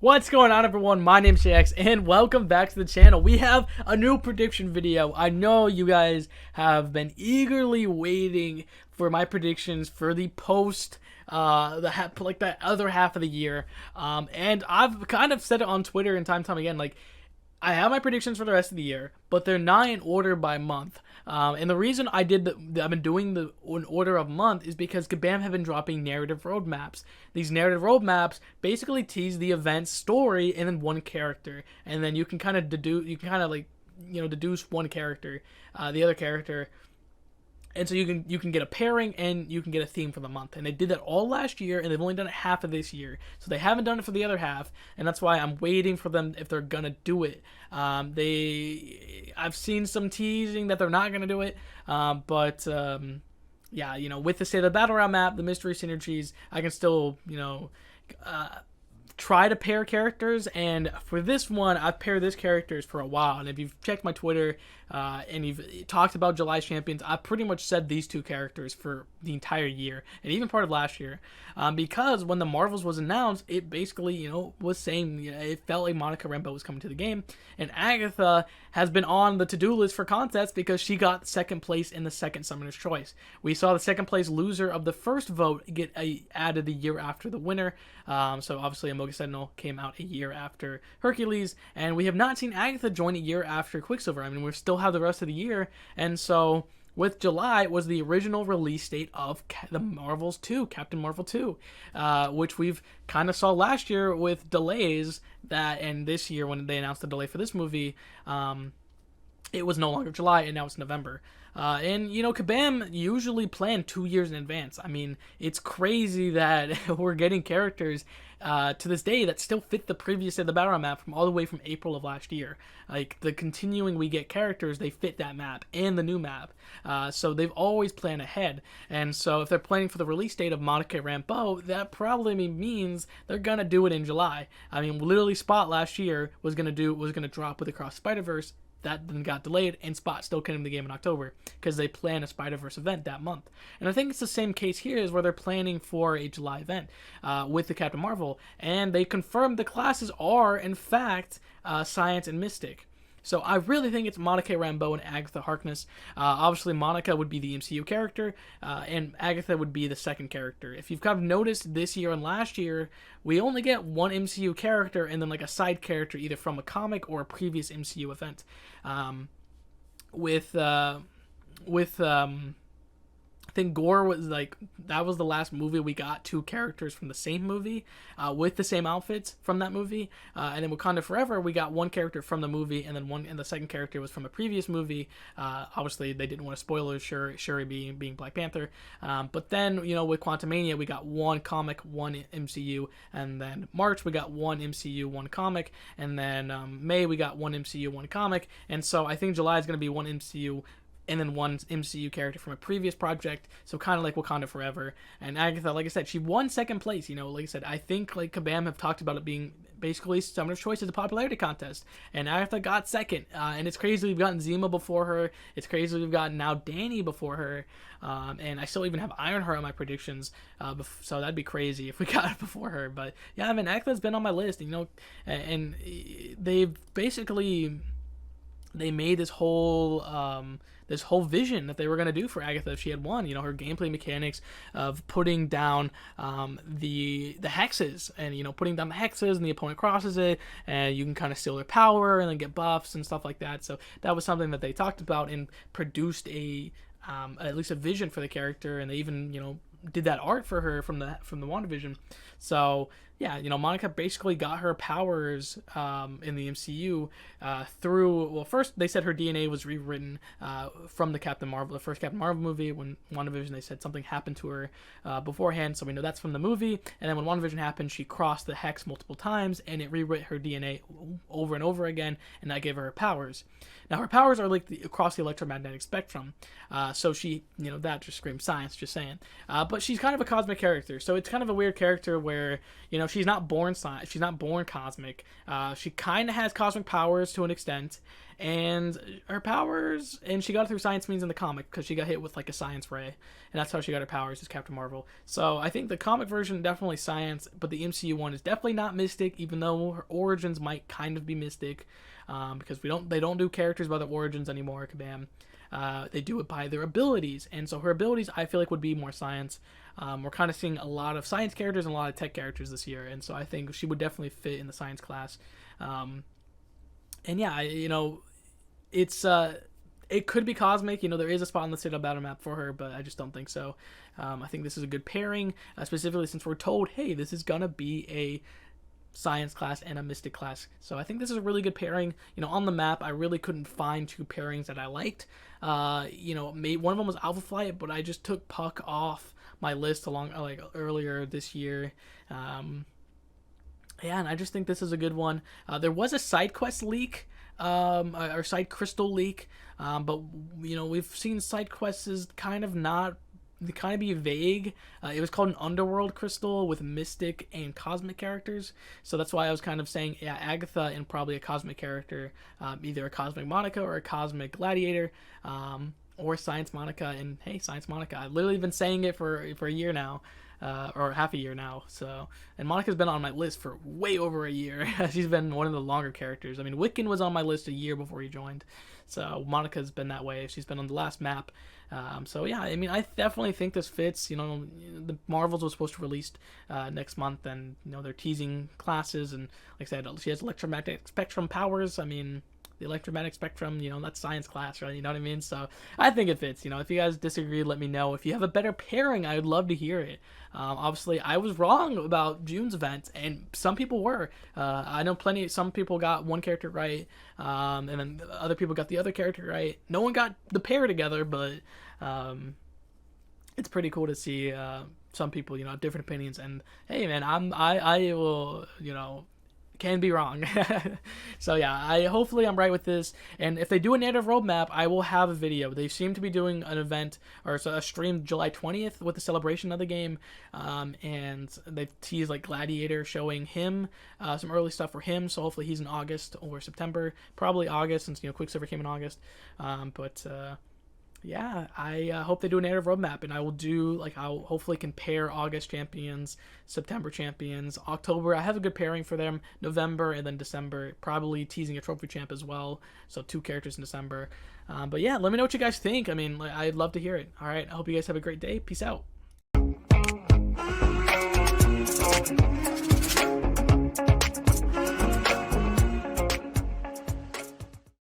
What's going on, everyone? My name's JX, and welcome back to the channel. We have a new prediction video. I know you guys have been eagerly waiting for my predictions for the post, the other half of the year. And I've kind of said it on Twitter and time again, like, I have my predictions for the rest of the year, but they're not in order by month. And the reason I've been doing the in order of month is because Kabam have been dropping narrative roadmaps. These narrative roadmaps basically tease the event's story and then one character, and then you can kind of deduce one character, the other character. And so you can get a pairing and you can get a theme for the month. And they did that all last year, and they've only done it half of this year. So they haven't done it for the other half, and that's why I'm waiting for them if they're gonna do it. I've seen some teasing that they're not gonna do it, but yeah, with the State of the Battle Round map, the mystery synergies, I can still try to pair characters. And for this one, I've paired this characters for a while, and if you've checked my Twitter and you've talked about July's champions, I've pretty much said these two characters for the entire year and even part of last year, because when the Marvels was announced, it basically was saying it felt like Monica Rambeau was coming to the game, and Agatha has been on the to-do list for contests because she got second place in the second Summoner's Choice. We saw the second place loser of the first vote get added the year after the winner, so obviously mcoc came out a year after Hercules, and we have not seen Agatha join a year after Quicksilver. I mean, we still have the rest of the year, and so with July was the original release date of the Marvels 2, Captain Marvel 2, which we've kind of saw last year with delays, and this year when they announced the delay for this movie, it was no longer July, and now it's November. And Kabam usually plan 2 years in advance. I mean, it's crazy that we're getting characters to this day that still fit the previous Day of the Battle Round map from all the way from April of last year. Like, the continuing we get characters, they fit that map and the new map. So they've always planned ahead. And so if they're planning for the release date of Monica Rambeau, that probably means they're gonna do it in July. I mean, literally Spot last year was gonna drop with Across Spider-Verse. That then got delayed, and Spot still came in the game in October because they plan a Spider-Verse event that month. And I think it's the same case here, is where they're planning for a July event with the Captain Marvel, and they confirmed the classes are, in fact, Science and Mystic. So I really think it's Monica Rambeau and Agatha Harkness. Obviously, Monica would be the MCU character, and Agatha would be the second character. If you've kind of noticed this year and last year, we only get one MCU character and then like a side character either from a comic or a previous MCU event. I think Gore was that was the last movie we got two characters from the same movie with the same outfits from that movie, and then Wakanda Forever we got one character from the movie, and then the second character was from a previous movie. Obviously they didn't want to spoil Shuri being Black Panther, but then with Quantumania we got one comic, one MCU, and then March we got one MCU, one comic, and then May we got one MCU, one comic, and so I think July is going to be one MCU and then one MCU character from a previous project, so kind of like Wakanda Forever. And Agatha, like I said, she won second place. Like I said, I think like Kabam have talked about it being basically Summoner's Choice is a popularity contest, and Agatha got second. And it's crazy we've gotten Zima before her. It's crazy we've gotten now Danny before her. And I still even have Ironheart on my predictions, so that'd be crazy if we got it before her. But yeah, I mean, Agatha's been on my list, and they've basically made this whole vision that they were going to do for Agatha if she had won. Her gameplay mechanics of putting down the hexes, and putting down the hexes, and the opponent crosses it, and you can kind of steal their power and then get buffs and stuff like that. So that was something that they talked about and produced at least a vision for the character, and they even did that art for her from the WandaVision. So yeah, Monica basically got her powers in the MCU through, well, first they said her DNA was rewritten from the first Captain Marvel movie. When WandaVision, they said something happened to her beforehand, so we know that's from the movie. And then when WandaVision happened, she crossed the hex multiple times, and it rewrote her DNA over and over again, and that gave her powers. Now her powers are like across the electromagnetic spectrum, so she, that just screams science, just saying. But she's kind of a cosmic character, so it's kind of a weird character where, she's not born science. She's not born cosmic. She kind of has cosmic powers to an extent, and her powers, and she got it through science means in the comic because she got hit with like a science ray, and that's how she got her powers as Captain Marvel. So I think the comic version definitely science, but the MCU one is definitely not mystic, even though her origins might kind of be mystic, because they don't do characters by their origins anymore. Kabam. They do it by their abilities, and so her abilities I feel like would be more science. We're kind of seeing a lot of science characters and a lot of tech characters this year, and so I think she would definitely fit in the science class. And yeah, it's it could be cosmic. There is a spot on the Citadel battle map for her, but I just don't think so. I think this is a good pairing, specifically since we're told, hey, this is gonna be a science class and a mystic class. So I think this is a really good pairing. On the map, I really couldn't find two pairings that I liked. One of them was Alpha Flight, but I just took Puck off my list along like earlier this year. Yeah, and I just think this is a good one. There was a side quest leak, or side crystal leak, but we've seen side quests kind of not. They kind of be vague. It was called an underworld crystal with mystic and cosmic characters, so that's why I was kind of saying, yeah, Agatha and probably a cosmic character, either a cosmic Monica or a cosmic Gladiator, or Science Monica. And hey, Science Monica, I've literally been saying it for a year now, or half a year now. So, and Monica's been on my list for way over a year. She's been one of the longer characters. I mean, Wiccan was on my list a year before he joined, so Monica's been that way. She's been on the last map. So yeah, I mean, I definitely think this fits. The Marvels was supposed to release next month, and they're teasing classes, and like I said, she has electromagnetic spectrum powers. I mean, the electromagnetic spectrum, that's science class, right? You know what I mean? So I think it fits. If you guys disagree, let me know. If you have a better pairing, I would love to hear it. Obviously, I was wrong about June's event, and some people were. I know some people got one character right, and then other people got the other character right. No one got the pair together, but it's pretty cool to see some people, have different opinions. And hey, man, I will, can be wrong. So yeah, hopefully I'm right with this. And if they do a narrative roadmap, I will have a video. They seem to be doing an event or a stream July 20th with the celebration of the game, and they've teased like Gladiator, showing him some early stuff for him. So hopefully he's in August or September, probably August, since Quicksilver came in August. Yeah, I hope they do a narrative roadmap, and I will I'll hopefully compare August champions, September champions, October. I have a good pairing for them, November, and then December, probably teasing a trophy champ as well. So 2 characters in December. But yeah, let me know what you guys think. I mean, I'd love to hear it. All right, I hope you guys have a great day. Peace out.